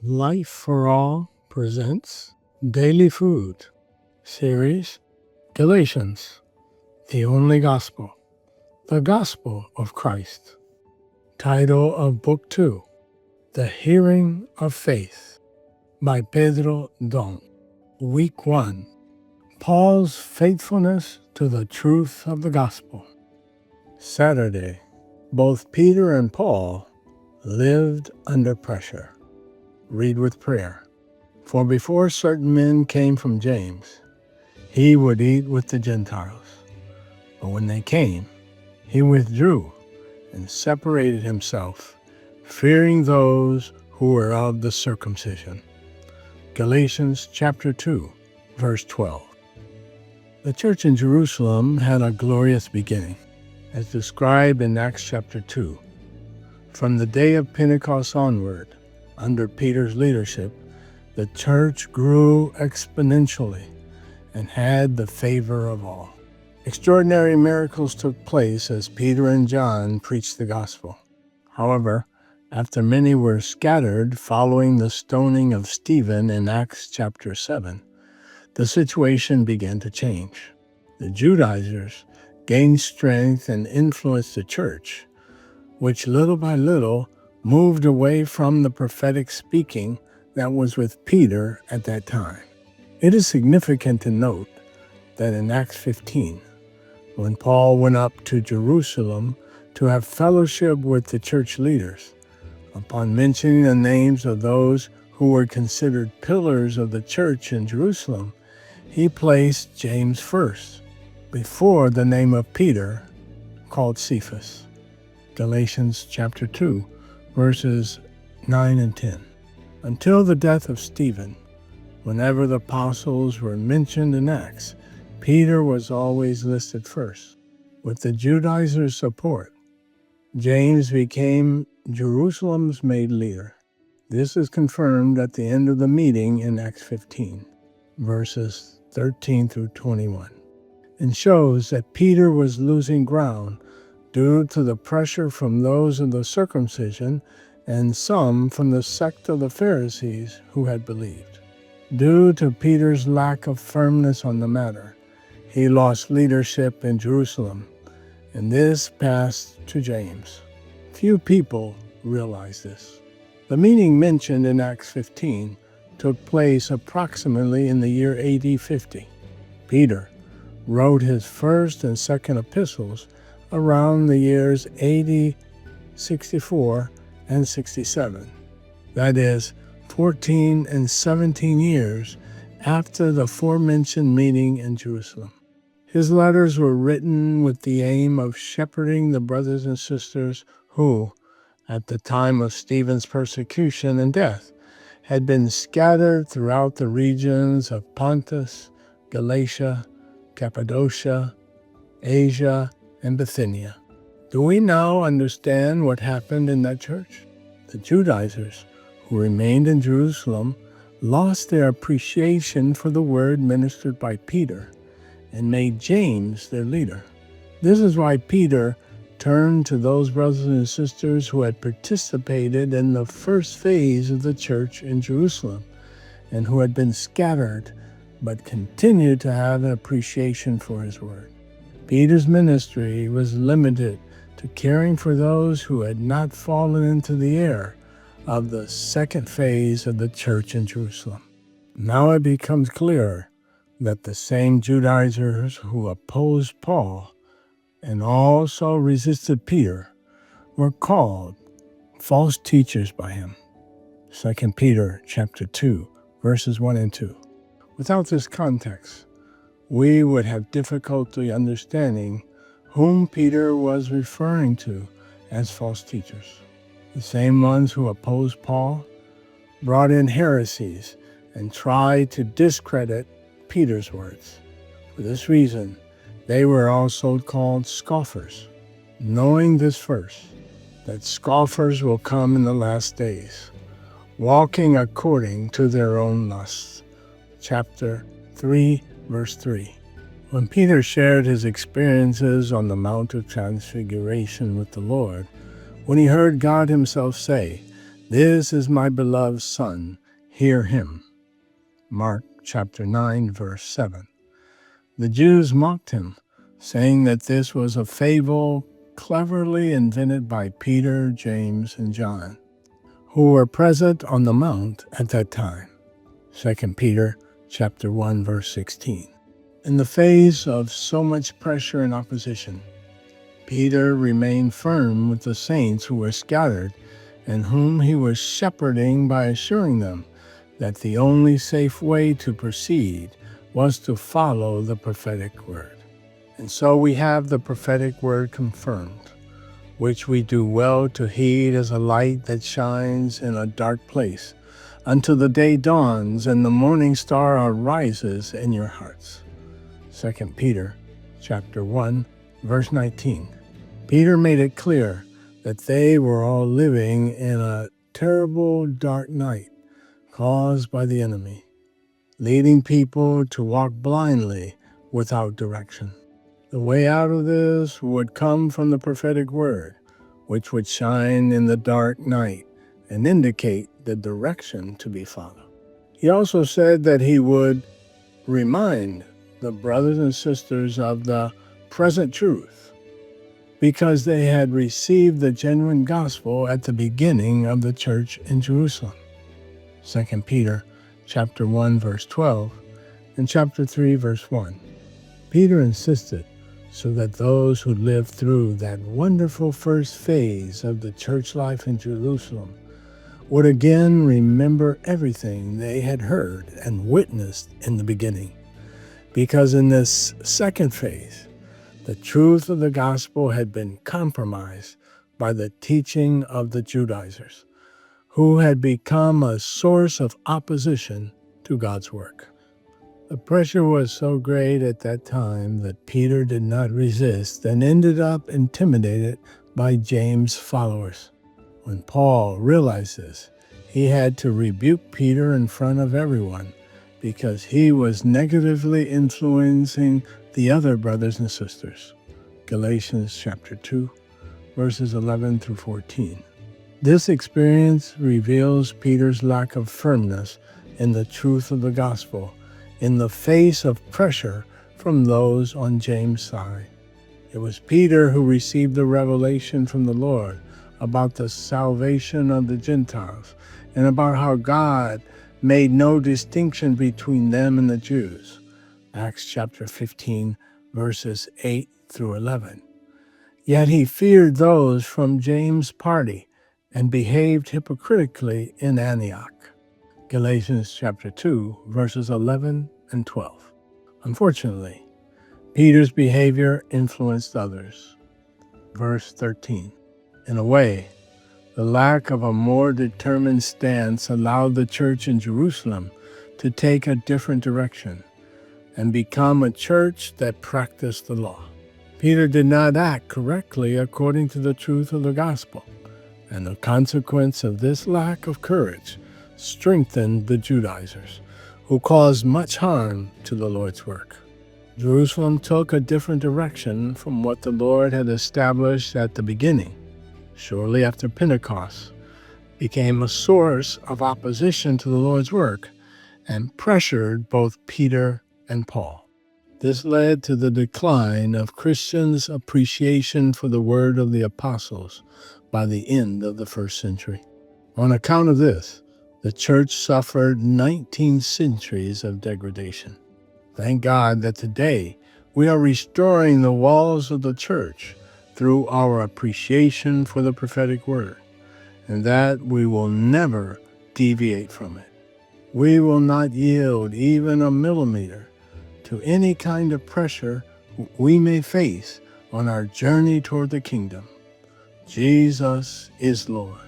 Life for All presents Daily Food Series, Galatians, the Only Gospel, the Gospel of Christ. Title of Book 2, The Hearing of Faith, by Pedro. Week 1, Paul's Faithfulness to the Truth of the Gospel. Saturday, both Peter and Paul lived under pressure. Read with prayer. For before certain men came from James, he would eat with the Gentiles. But when they came, he withdrew and separated himself, fearing those who were of the circumcision. Galatians chapter 2, verse 12. The church in Jerusalem had a glorious beginning, as described in Acts chapter 2. From the day of Pentecost onward, under Peter's leadership, the church grew exponentially and had the favor of all. Extraordinary miracles took place as Peter and John preached the gospel. However, after many were scattered following the stoning of Stephen in Acts chapter 7, the situation began to change. The Judaizers gained strength and influenced the church, which little by little moved away from the prophetic speaking that was with Peter at that time. It is significant to note that in Acts 15, when Paul went up to Jerusalem to have fellowship with the church leaders, upon mentioning the names of those who were considered pillars of the church in Jerusalem, he placed James first, before the name of Peter, called Cephas. Galatians chapter 2, verses 9 and 10. Until the death of Stephen, whenever the apostles were mentioned in Acts, Peter was always listed first. With the Judaizers' support, James became Jerusalem's made leader. This is confirmed at the end of the meeting in Acts 15, verses 13 through 21, and shows that Peter was losing ground due to the pressure from those of the circumcision and some from the sect of the Pharisees who had believed. Due to Peter's lack of firmness on the matter, he lost leadership in Jerusalem, and this passed to James. Few people realize this. The meeting mentioned in Acts 15 took place approximately in the year AD 50. Peter wrote his first and second epistles around the years AD 64 and 67. That is, 14 and 17 years after the aforementioned meeting in Jerusalem. His letters were written with the aim of shepherding the brothers and sisters who, at the time of Stephen's persecution and death, had been scattered throughout the regions of Pontus, Galatia, Cappadocia, Asia, and Bithynia. Do we now understand what happened in that church? The Judaizers, who remained in Jerusalem, lost their appreciation for the word ministered by Peter and made James their leader. This is why Peter turned to those brothers and sisters who had participated in the first phase of the church in Jerusalem and who had been scattered but continued to have an appreciation for his word. Peter's ministry was limited to caring for those who had not fallen into the error of the second phase of the church in Jerusalem. Now it becomes clearer that the same Judaizers who opposed Paul and also resisted Peter were called false teachers by him. 2 Peter chapter 2, verses 1 and 2. Without this context, we would have difficulty understanding whom Peter was referring to as false teachers. The same ones who opposed Paul brought in heresies and tried to discredit Peter's words. For this reason, they were also called scoffers, knowing this first, that scoffers will come in the last days, walking according to their own lusts. Chapter 3, verse 3. When Peter shared his experiences on the Mount of Transfiguration with the Lord, when he heard God himself say This is my beloved Son, hear him. Mark chapter 9, verse 7. The Jews mocked him, saying that this was a fable cleverly invented by Peter, James, and John, who were present on the mount at that time. 2 Peter chapter 1, verse 16. In the face of so much pressure and opposition, Peter remained firm with the saints who were scattered and whom he was shepherding by assuring them that the only safe way to proceed was to follow the prophetic word. And so we have the prophetic word confirmed, which we do well to heed as a light that shines in a dark place, until the day dawns and the morning star arises in your hearts. 2 Peter chapter 1, verse 19. Peter made it clear that they were all living in a terrible dark night caused by the enemy, leading people to walk blindly without direction. The way out of this would come from the prophetic word, which would shine in the dark night and indicate the direction to be followed. He also said that he would remind the brothers and sisters of the present truth, because they had received the genuine gospel at the beginning of the church in Jerusalem. 2 Peter chapter 1, verse 12, and chapter 3, verse 1. Peter insisted so that those who lived through that wonderful first phase of the church life in Jerusalem would again remember everything they had heard and witnessed in the beginning. Because in this second phase, the truth of the gospel had been compromised by the teaching of the Judaizers, who had become a source of opposition to God's work. The pressure was so great at that time that Peter did not resist and ended up intimidated by James' followers. When Paul realized this, he had to rebuke Peter in front of everyone because he was negatively influencing the other brothers and sisters. Galatians chapter 2, verses 11 through 14. This experience reveals Peter's lack of firmness in the truth of the gospel in the face of pressure from those on James' side. It was Peter who received the revelation from the Lord about the salvation of the Gentiles and about how God made no distinction between them and the Jews. Acts chapter 15, verses 8 through 11. Yet he feared those from James' party and behaved hypocritically in Antioch. Galatians chapter 2, verses 11 and 12. Unfortunately, Peter's behavior influenced others. Verse 13. In a way, the lack of a more determined stance allowed the church in Jerusalem to take a different direction and become a church that practiced the law. Peter did not act correctly according to the truth of the gospel, and the consequence of this lack of courage strengthened the Judaizers, who caused much harm to the Lord's work. Jerusalem took a different direction from what the Lord had established at the beginning. Shortly after Pentecost, became a source of opposition to the Lord's work and pressured both Peter and Paul. This led to the decline of Christians' appreciation for the word of the apostles by the end of the first century. On account of this, the church suffered 19 centuries of degradation. Thank God that today we are restoring the walls of the church through our appreciation for the prophetic word, and that we will never deviate from it. We will not yield even a millimeter to any kind of pressure we may face on our journey toward the kingdom. Jesus is Lord.